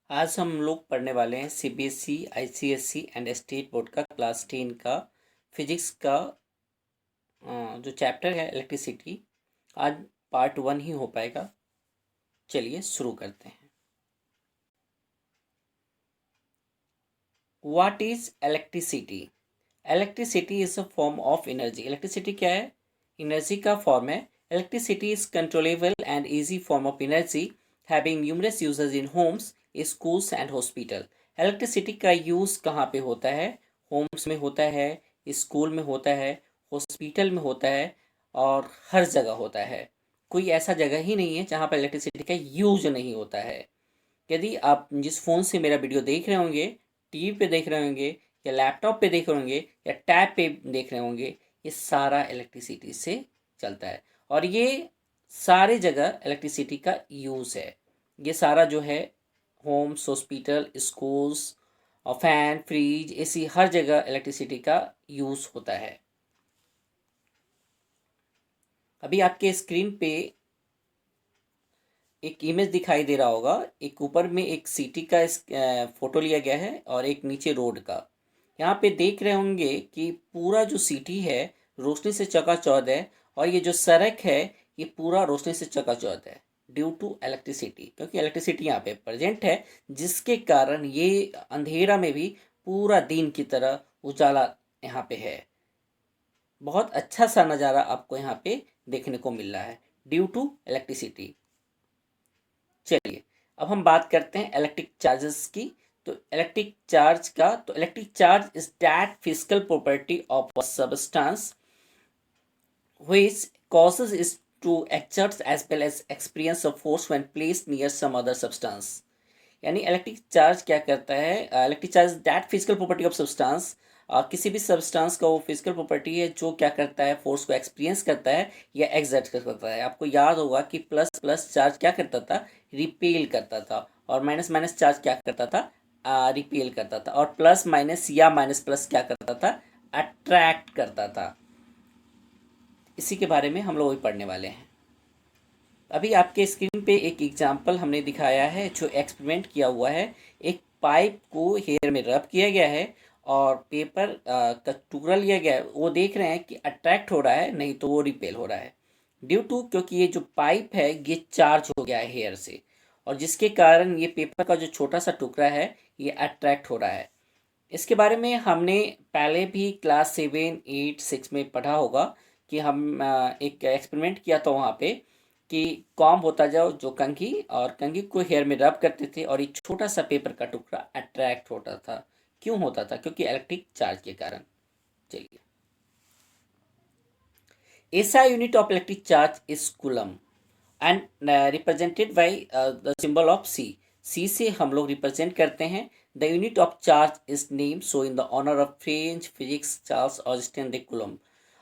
आज हम लोग पढ़ने वाले हैं CBSE, ICSE and state board का क्लास 10 का फिजिक्स का जो चैप्टर है इलेक्ट्रिसिटी। आज पार्ट 1 ही हो पाएगा। चलिए शुरू करते हैं। What is electricity? Electricity is a form of energy. Electricity क्या है? एनर्जी का फॉर्म है। Electricity is controllable and easy form of energy having numerous uses in Holmes, schools and hospital. Electricity का यूज़ कहाँ पे होता है? होम्स में होता है, स्कूल में होता है, हॉस्पिटल में होता है और हर जगह होता है। कोई ऐसा जगह ही नहीं है जहाँ पर इलेक्ट्रिसिटी का यूज नहीं होता है। यदि आप जिस फ़ोन से मेरा वीडियो देख रहे होंगे, टीवी पे देख रहे होंगे या लैपटॉप पे देख रहे होंगे या टैब पे देख रहे होंगे, ये सारा इलेक्ट्रिसिटी से चलता है और ये सारे जगह इलेक्ट्रिसिटी का यूज़ है। ये सारा जो है होम्स, हॉस्पिटल, स्कूल्स और फैन, फ्रिज, एसी, हर जगह इलेक्ट्रिसिटी का यूज़ होता है। अभी आपके स्क्रीन पे एक इमेज दिखाई दे रहा होगा। एक ऊपर में एक सिटी का फोटो लिया गया है और एक नीचे रोड का। यहाँ पे देख रहे होंगे कि पूरा जो सिटी है रोशनी से चकाचौंध है और ये जो सड़क है ये पूरा रोशनी से चकाचौंध है ड्यू टू इलेक्ट्रिसिटी, क्योंकि इलेक्ट्रिसिटी यहाँ पे प्रेजेंट है, जिसके कारण ये अंधेरा में भी पूरा दिन की तरह उजाला यहाँ पे है। बहुत अच्छा सा नज़ारा आपको यहाँ पे देखने को मिल रहा है ड्यू टू इलेक्ट्रिसिटी। चलिए अब हम बात करते हैं इलेक्ट्रिक चार्जेस की। तो electric charge is that physical property of a substance which causes it to exert as well as experience of force when placed near some other substance। यानी electric charge क्या करता है? Electric charge that physical property of substance, किसी भी substance का वो physical property है जो क्या करता है? फोर्स को एक्सपीरियंस करता है या एग्जर्ट करता है। आपको याद होगा कि प्लस प्लस चार्ज क्या करता था? रिपेल करता था और माइनस माइनस चार्ज क्या करता था? रिपेल करता था। और प्लस माइनस या माइनस प्लस क्या करता था? अट्रैक्ट करता था। इसी के बारे में हम लोग अभी पढ़ने वाले हैं। अभी आपके स्क्रीन पे एक एग्जाम्पल हमने दिखाया है जो एक्सपेरिमेंट किया हुआ है। एक पाइप को हेयर में रब किया गया है और पेपर का टुकड़ा लिया गया है। वो देख रहे हैं कि अट्रैक्ट हो रहा है, नहीं तो वो रिपेल हो रहा है ड्यू टू, क्योंकि ये जो पाइप है ये चार्ज हो गया है हेयर से और जिसके कारण ये पेपर का जो छोटा सा टुकड़ा है ये अट्रैक्ट हो रहा है। इसके बारे में हमने पहले भी क्लास 7, 8, 6 में पढ़ा होगा कि हम एक एक्सपेरिमेंट किया था वहाँ पे कि कॉम्ब होता जाओ जो कंघी, और कंघी को हेयर में रब करते थे और एक छोटा सा पेपर का टुकड़ा अट्रैक्ट होता था। क्यों होता था? क्योंकि इलेक्ट्रिक चार्ज के कारण। चलिए, ऐसा unit of electric charge is coulomb and represented by the symbol of C. C से हम लोग रिप्रेजेंट करते हैं। The unit of charge is name so in the honour of French physics Charles Augustin de Coulomb.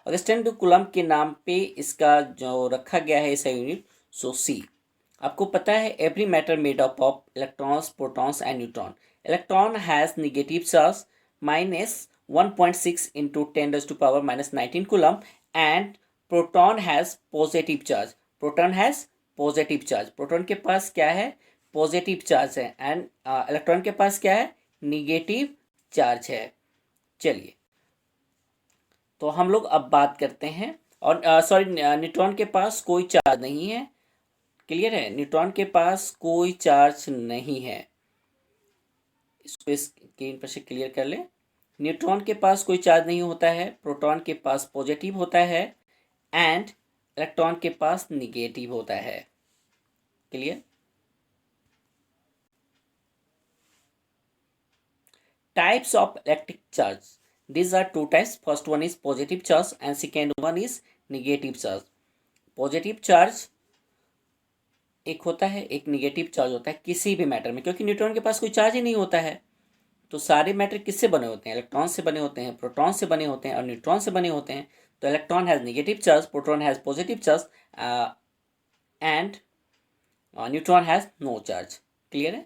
Augustin de Coulomb के नाम पे इसका जो रखा गया है ऐसा यूनिट, सो सी। आपको पता है every matter made up of electrons, protons and neutron. Electron has negative charge -1.6 into 10⁻⁻19 coulomb and proton has positive charge. Proton has positive charge. Proton के पास क्या है? पॉजिटिव चार्ज है एंड इलेक्ट्रॉन के पास क्या है? निगेटिव चार्ज है। चलिए, तो हम लोग अब बात करते हैं। और सॉरी, न्यूट्रॉन के पास कोई चार्ज नहीं है। क्लियर है? न्यूट्रॉन के पास कोई चार्ज नहीं है। इसको स्क्रीन पर से क्लियर कर ले। न्यूट्रॉन के पास कोई चार्ज नहीं होता है, प्रोटॉन के पास पॉजिटिव होता है एंड इलेक्ट्रॉन के पास निगेटिव होता है। Clear? Types of electric charge. These are two types. First one is positive charge and second one is negative charge. Positive charge एक होता है, एक निगेटिव चार्ज होता है किसी भी मैटर में, क्योंकि न्यूट्रॉन के पास कोई चार्ज ही नहीं होता है। तो सारे मैटर किससे बने होते हैं? इलेक्ट्रॉन से बने होते हैं, प्रोटॉन से बने होते हैं और न्यूट्रॉन से बने होते हैं। तो electron has negative charge, proton has positive charge and neutron has no charge. Clear है?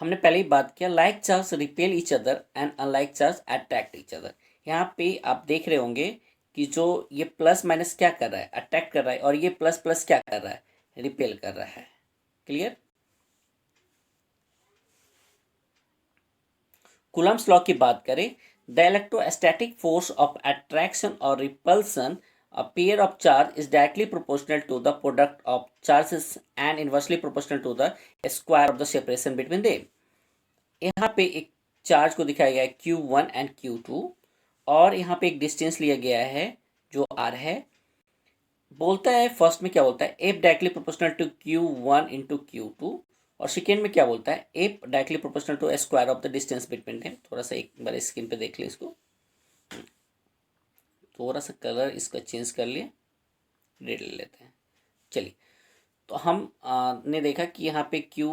हमने पहले ही बात किया like charge repel each other and unlike charge attract each other. यहाँ पे आप देख रहे होंगे कि जो ये प्लस माइनस क्या कर रहा है? अट्रैक्ट कर रहा है और ये प्लस प्लस क्या कर रहा है? रिपेल कर रहा है। क्लियर। कूलम्ब्स लॉ की बात करें, the electrostatic force of attraction और repulsion a pair of charge is directly proportional to the product of charges and inversely proportional to the square of the separation between them। यहाँ पे एक charge को दिखाया गया है Q1 एंड Q2 और यहाँ पे एक डिस्टेंस लिया गया है जो R है। बोलता है फर्स्ट में क्या बोलता है, F directly proportional to Q1 into Q2 और सेकेंड में क्या बोलता है, F directly proportional to square of the distance between them. थोड़ा सा एक बार स्क्रीन पे देख ले इसको, थोड़ा सा कलर इसका चेंज कर लिए, रेड ले लेते हैं। चलिए, तो हम ने देखा कि यहाँ पे Q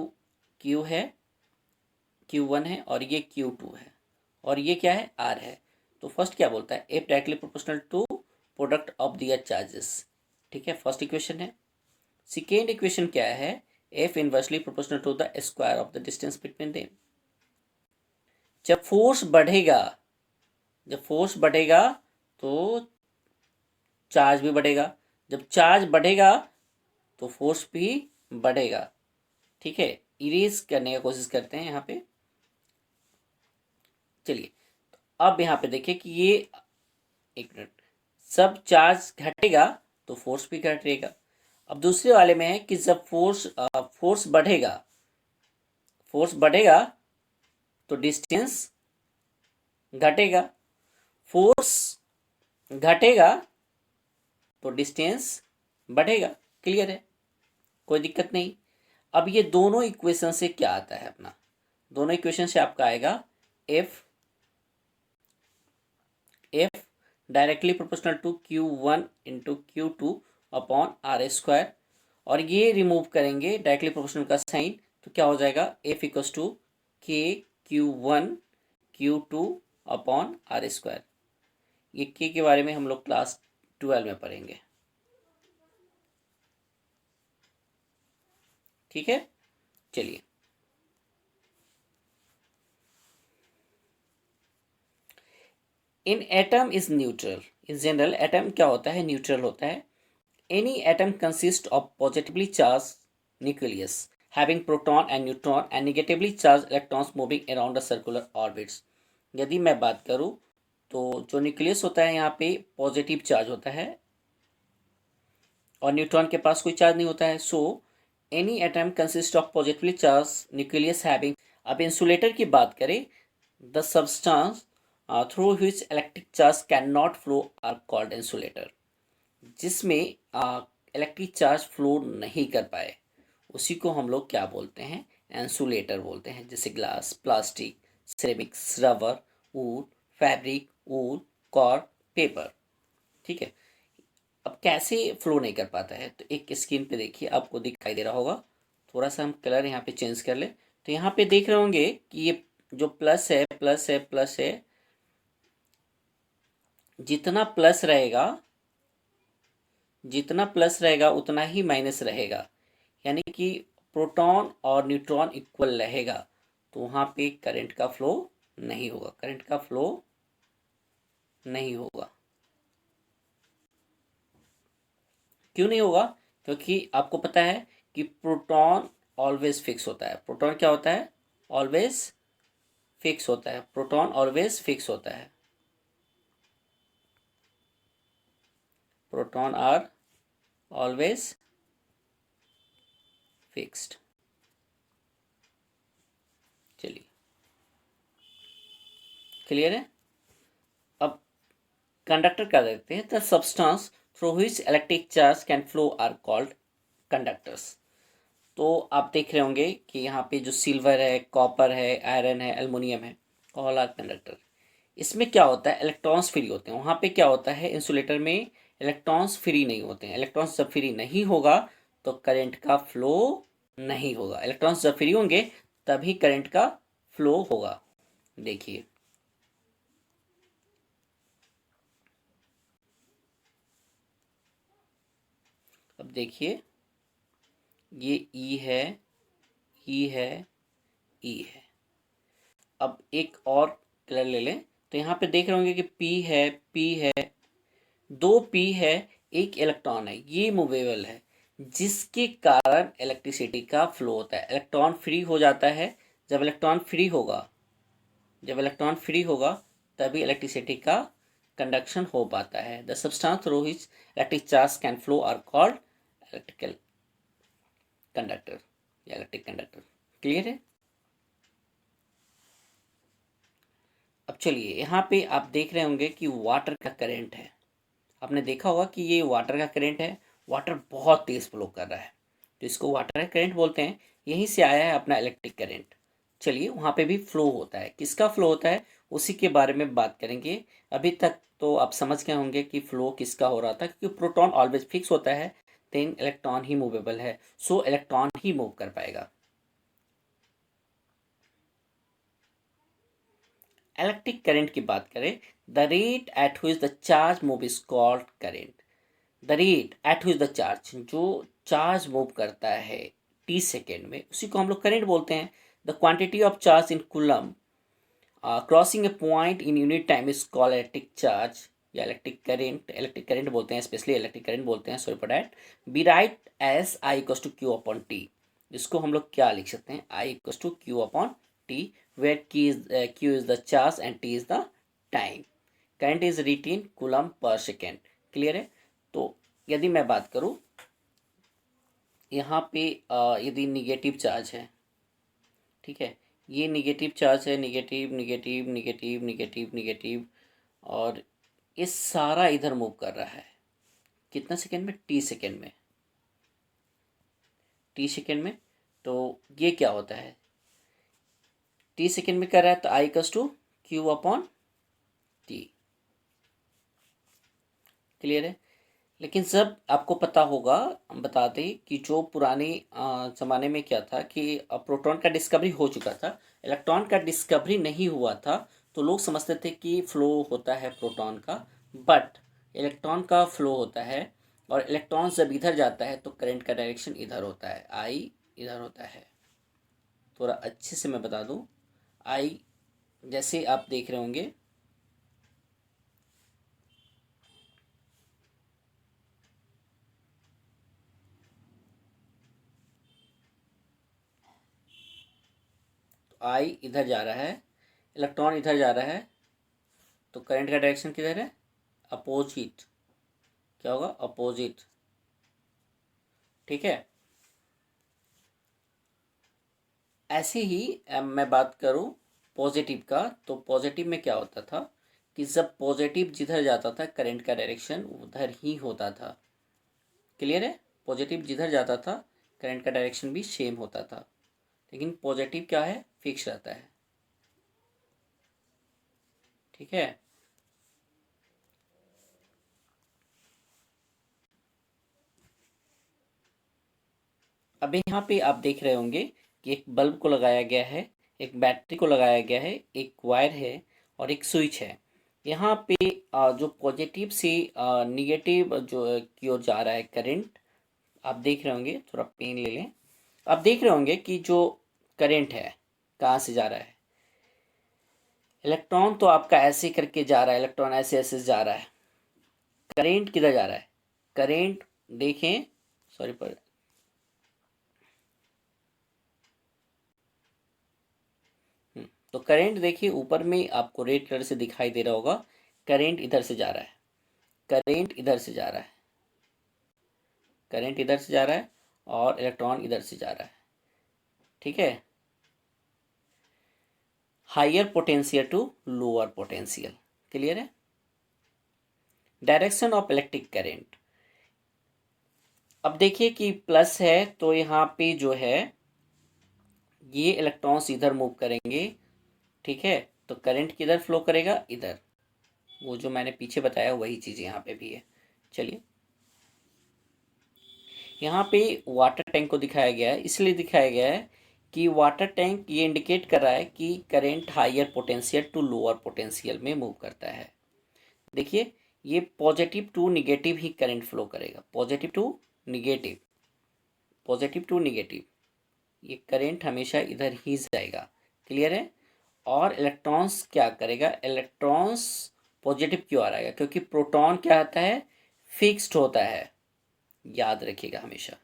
है, Q1 है और ये Q2 है और ये क्या है, R है। तो फर्स्ट क्या बोलता है, F directly proportional to product of their charges. ठीक है, फर्स्ट इक्वेशन है। सेकेंड इक्वेशन क्या है, F inversely proportional to the square of the distance between them. जब फोर्स बढ़ेगा तो चार्ज भी बढ़ेगा, जब चार्ज बढ़ेगा तो फोर्स भी बढ़ेगा। ठीक है, इरेज करने की कोशिश करते हैं यहाँ पे। चलिए, अब यहाँ पे देखिए कि ये, एक मिनट, सब चार्ज घटेगा तो फोर्स भी घटेगा। अब दूसरे वाले में है कि जब फोर्स बढ़ेगा तो डिस्टेंस घटेगा, फोर्स घटेगा तो डिस्टेंस बढ़ेगा। क्लियर है, कोई दिक्कत नहीं। अब ये दोनों इक्वेशन से क्या आता है अपना, दोनों इक्वेशन से आपका आएगा F directly proportional to Q1 into Q2 upon R square और ये रिमूव करेंगे डायरेक्टली प्रोपोर्शनल का साइन, तो क्या हो जाएगा, F equals to K Q1 Q2 upon R square. ये K के बारे में हम लोग क्लास 12 में पढ़ेंगे। ठीक है, चलिए, in atom is neutral. In general atom क्या होता है, न्यूट्रल होता है। Any atom consist of positively charge nucleus having proton and neutron and negatively charge electrons moving around the circular orbits. यदि मैं बात करूं तो जो न्यूक्लियस होता है यहाँ पे पॉजिटिव चार्ज होता है और न्यूट्रॉन के पास कोई चार्ज नहीं होता है। So any atom consist of positively charge nucleus having. अब इंसुलेटर की बात करें, the substance through which electric charge can not flow are called insulator. जिसमें इलेक्ट्रिक चार्ज फ्लो नहीं कर पाए उसी को हम लोग क्या बोलते हैं, इंसुलेटर बोलते हैं। जैसे ग्लास, प्लास्टिक, सिरेमिक्स, रबर, वूल, फैब्रिक, वूल, कॉर्क, पेपर। ठीक है, अब कैसे फ्लो नहीं कर पाता है, तो एक स्क्रीन पे देखिए आपको दिखाई दे रहा होगा। थोड़ा सा हम कलर यहाँ पे चेंज कर ले, तो यहाँ पे देख रहे होंगे कि ये जो प्लस है, जितना प्लस रहेगा उतना ही माइनस रहेगा, यानी कि प्रोटॉन और न्यूट्रॉन इक्वल रहेगा, तो वहाँ पे करंट का फ्लो नहीं होगा। क्यों नहीं होगा, क्योंकि आपको पता है कि प्रोटॉन ऑलवेज फिक्स होता है। प्रोटॉन क्या होता है, ऑलवेज फिक्स होता है। प्रोटॉन ऑलवेज फिक्स होता है, प्रोटॉन आर ऑलवेज फिक्स्ड। चलिए, क्लियर है। अब कंडक्टर क्या देखते हैं, the substance through which electric charge can flow are called conductors. तो आप देख रहे होंगे कि यहाँ पे जो सिल्वर है, कॉपर है, आयरन है, एल्युमिनियम है, ऑल आर कंडक्टर। इसमें क्या होता है, इलेक्ट्रॉन्स फ्री होते हैं। वहाँ पे क्या होता है, इंसुलेटर में इलेक्ट्रॉन्स फ्री नहीं होते हैं। इलेक्ट्रॉन्स जब फ्री नहीं होगा तो करंट का फ्लो नहीं होगा। इलेक्ट्रॉन्स जब फ्री होंगे तभी करंट का फ्लो होगा। देखिए, अब देखिए, ये ई है, ई है, ई है। अब एक और कलर ले लें, तो यहाँ पे देख रहे होंगे कि पी है, दो पी है, एक इलेक्ट्रॉन है, ये मूवेबल है। जिसके कारण इलेक्ट्रिसिटी का फ्लो होता है। इलेक्ट्रॉन फ्री हो जाता है। जब इलेक्ट्रॉन फ्री होगा तभी इलेक्ट्रिसिटी का कंडक्शन हो पाता है। The substance through which electric charge can flow are called electrical conductor या इलेक्ट्रिक कंडक्टर। क्लियर है? अब चलिए, यहाँ पे आप देख रहे होंगे कि वाटर का करंट है। आपने देखा होगा कि ये वाटर का करंट है। वाटर बहुत तेज फ्लो कर रहा है, तो इसको वाटर का करंट बोलते हैं। यहीं से आया है अपना इलेक्ट्रिक करंट। चलिए, वहाँ पे भी फ्लो होता है। किसका फ्लो होता है उसी के बारे में बात करेंगे। अभी तक तो आप समझ गए होंगे कि फ्लो किसका हो रहा था, क्योंकि प्रोटॉन ऑलवेज फिक्स होता है, देन इलेक्ट्रॉन ही मूवेबल है, सो इलेक्ट्रॉन ही मूव कर पाएगा। इलेक्ट्रिक करंट की बात करें, the rate at which the charge move is called current. The rate at which the charge, जो चार्ज मूव करता है टी सेकेंड में, उसी को हम लोग करंट बोलते हैं। The quantity of charge in coulomb crossing a point in unit time is called electric charge या इलेक्ट्रिक करंट बोलते हैं, स्पेशली इलेक्ट्रिक करंट बोलते हैं, sorry for that. Be right as I equals to Q upon t. इसको हम लोग क्या लिख सकते हैं? I equals to Q upon t, where q is the charge and t is the time. Current is written coulomb पर second. Clear है? तो यदि मैं बात करूं, यहाँ पे यदि निगेटिव चार्ज है, ठीक है, ये निगेटिव चार्ज है, negative negative negative negative negative, और ये सारा इधर मूव कर रहा है। कितना सेकेंड में? टी सेकेंड में। टी सेकेंड में, तो ये क्या होता है? टी सेकेंड में कर रहा है, तो I equals to Q upon t. Clear है? लेकिन सब आपको पता होगा, हम बता दें कि जो पुराने ज़माने में क्या था कि प्रोटॉन का डिस्कवरी हो चुका था, इलेक्ट्रॉन का डिस्कवरी नहीं हुआ था। तो लोग समझते थे कि फ्लो होता है प्रोटॉन का, बट इलेक्ट्रॉन का फ्लो होता है। और इलेक्ट्रॉन जब इधर जाता है तो करंट का डायरेक्शन इधर होता है, आई इधर होता है। थोड़ा अच्छे से मैं बता दूं, आई जैसे आप देख रहे होंगे, आई इधर जा रहा है, इलेक्ट्रॉन इधर जा रहा है, तो करंट का डायरेक्शन किधर है? अपोजिट। क्या होगा? अपोजिट। ठीक है। ऐसे ही मैं बात करूं पॉजिटिव का, तो पॉजिटिव में क्या होता था कि जब पॉजिटिव जिधर जाता था करंट का डायरेक्शन उधर ही होता था। क्लियर है? पॉजिटिव जिधर जाता था करंट का डायरेक्शन भी सेम होता था। लेकिन पॉजिटिव क्या है? फिक्स रहता है। ठीक है। अब यहाँ पे आप देख रहे होंगे कि एक बल्ब को लगाया गया है, एक बैटरी को लगाया गया है, एक वायर है और एक स्विच है। यहाँ पे जो पॉजिटिव से निगेटिव जो की ओर जा रहा है करंट, आप देख रहे होंगे, थोड़ा पेन ले लें। आप देख रहे होंगे कि जो करंट है कहाँ से जा रहा है। इलेक्ट्रॉन तो आपका ऐसे करके जा रहा है, इलेक्ट्रॉन ऐसे ऐसे जा रहा है। करंट किधर जा रहा है? करंट देखें, सॉरी पर, तो करंट देखिए ऊपर में आपको रेड कलर से दिखाई दे रहा होगा। करंट इधर से जा रहा है, करंट इधर से जा रहा है, करंट इधर से जा रहा है और इलेक्ट्रॉन इधर से जा रहा है। ठीक है। Higher potential to lower potential. Clear है? Direction of electric current. अब देखिए कि प्लस है तो यहाँ पे जो है ये इलेक्ट्रॉन्स इधर मूव करेंगे। ठीक है। तो करंट किधर फ्लो करेगा? इधर। वो जो मैंने पीछे बताया वही चीज़ यहाँ पे भी है। चलिए, यहाँ पे वाटर टैंक को दिखाया गया है, इसलिए दिखाया गया है कि वाटर टैंक ये इंडिकेट कर रहा है कि current higher potential to lower potential में मूव करता है। देखिए, ये पॉजिटिव टू निगेटिव ही करंट फ्लो करेगा, positive to negative, positive to negative, ये करंट हमेशा इधर ही जाएगा। क्लियर है? और इलेक्ट्रॉन्स क्या करेगा? इलेक्ट्रॉन्स पॉजिटिव क्यों आ रहेगा? क्योंकि प्रोटॉन क्या होता है? फिक्स्ड होता है। याद रखिएगा हमेशा।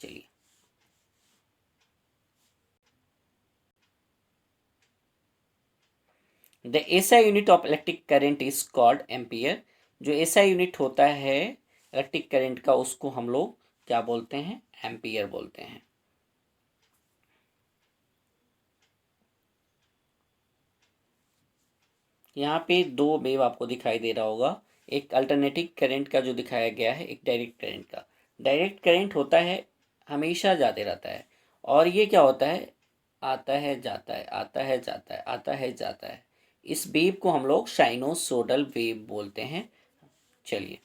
चलिए, the SI unit of electric current is called ampere. जो एसआई यूनिट होता है इलेक्ट्रिक करंट का, उसको हम लोग क्या बोलते हैं? एम्पियर बोलते हैं। यहाँ पे दो वेव आपको दिखाई दे रहा होगा, एक अल्टरनेटिंग करंट का जो दिखाया गया है, एक डायरेक्ट करंट का। डायरेक्ट करंट होता है हमेशा जाते रहता है, और ये क्या होता है? आता है जाता है, आता है जाता है, आता है जाता है। इस वेव को हम लोग साइनोसोडल वेव बोलते हैं। चलिए,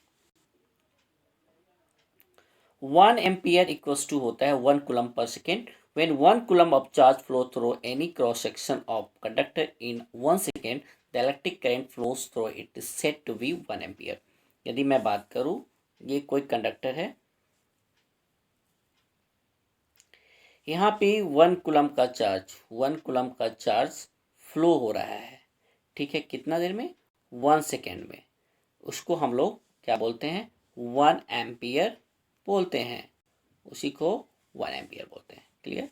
1 एम्पियर इक्वल्स टू होता है 1 coulomb per second. when 1 coulomb of charge flow through any cross section of conductor in 1 second, the electric current flows through it is said to be 1 ampere। यदि मैं बात करूं, ये कोई कंडक्टर है, यहाँ पे 1 कूलम का चार्ज फ्लो हो रहा है, ठीक है, कितना देर में? 1 सेकेंड में। उसको हम लोग क्या बोलते हैं? 1 एम्पियर बोलते हैं, उसी को 1 एम्पियर बोलते हैं। क्लियर?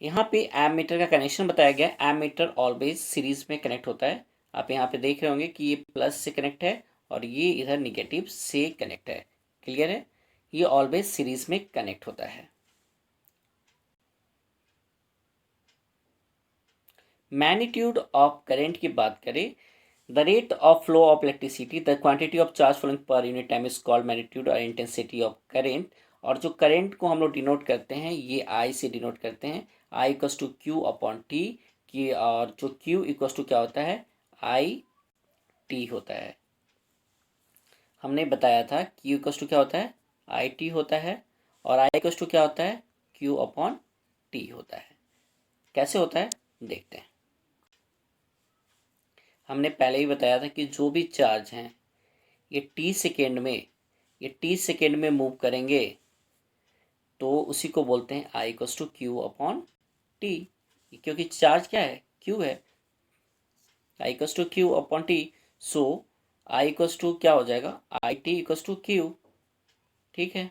यहाँ पे एमीटर का कनेक्शन बताया गया है। एमीटर ऑलवेज सीरीज में कनेक्ट होता है। आप यहाँ पे देख रहे होंगे कि ये प्लस से कनेक्ट है और ये इधर निगेटिव से कनेक्ट है। क्लियर है? ये ऑलवेज सीरीज में कनेक्ट होता है। मैग्नीट्यूड ऑफ करंट की बात करें, the rate of flow of electricity, the quantity of charge flowing per unit time is called magnitude और इंटेंसिटी ऑफ करंट। और जो करंट को हम लोग डिनोट करते हैं, ये आई से डिनोट करते हैं, I equals to Q upon T की। और जो क्यू इक्वस टू क्या होता है? आई टी होता है। हमने बताया था क्यू इक्वस टू क्या होता है? आई टी होता है, और आई इक्वस टू क्या होता है? क्यू अपॉन टी होता है। कैसे होता है देखते हैं। हमने पहले ही बताया था कि जो भी चार्ज हैं ये टी सेकेंड में मूव करेंगे, तो उसी को बोलते हैं I equals to Q upon T, क्योंकि चार्ज क्या है? क्यू है। I equals to Q upon T, so I equals to क्या हो जाएगा? I T equals to Q. ठीक है,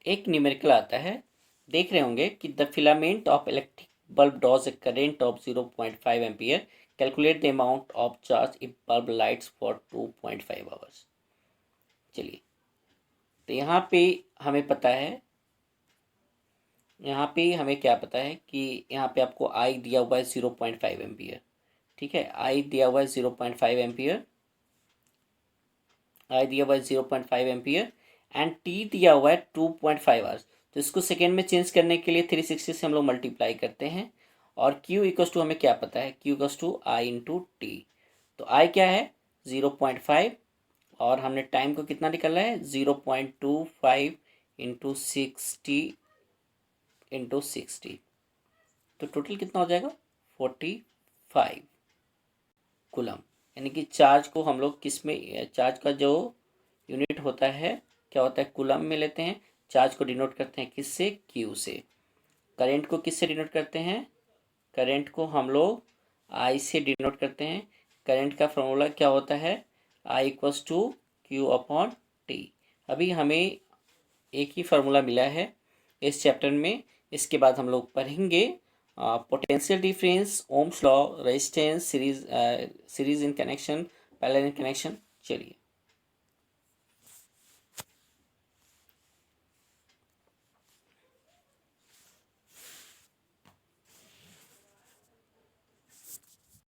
एक न्यूमेरिकल आता है, देख रहे होंगे कि the filament of electric bulb draws a current of 0.5 ampere, calculate the amount of charge if bulb lights for 2.5 hours। चलिए, तो यहाँ पे हमें पता है, यहाँ पे हमें क्या पता है कि यहाँ पे आपको आई दिया हुआ है 0.5 एम्पियर। ठीक है, आई दिया हुआ है 0.5 एम्पियर, आई दिया हुआ है 0.5 एम्पियर, एंड टी दिया हुआ है 2.5 आवर्स। तो इसको सेकेंड में चेंज करने के लिए 360 से हम लोग मल्टीप्लाई करते हैं, और Q इक्वस टू हमें क्या पता है? Q equals to I into T. तो आई क्या है? 0.5, और हमने टाइम को कितना निकाला है? 0.25 इंटू 60 तो टोटल कितना हो जाएगा? 45 कूलम। यानी कि चार्ज को हम लोग किस में, चार्ज का जो यूनिट होता है क्या होता है? कूलम में लेते हैं। चार्ज को डिनोट करते हैं किससे? क्यू से। करंट को किससे डिनोट करते हैं? करंट को हम लोग आई से डिनोट करते हैं। करंट का फॉर्मूला क्या होता है? I equals to Q upon T. अभी हमें एक ही फार्मूला मिला है इस चैप्टर में। इसके बाद हम लोग पढ़ेंगे potential difference, Ohm's law, resistance, series in connection, parallel in connection. चलिए।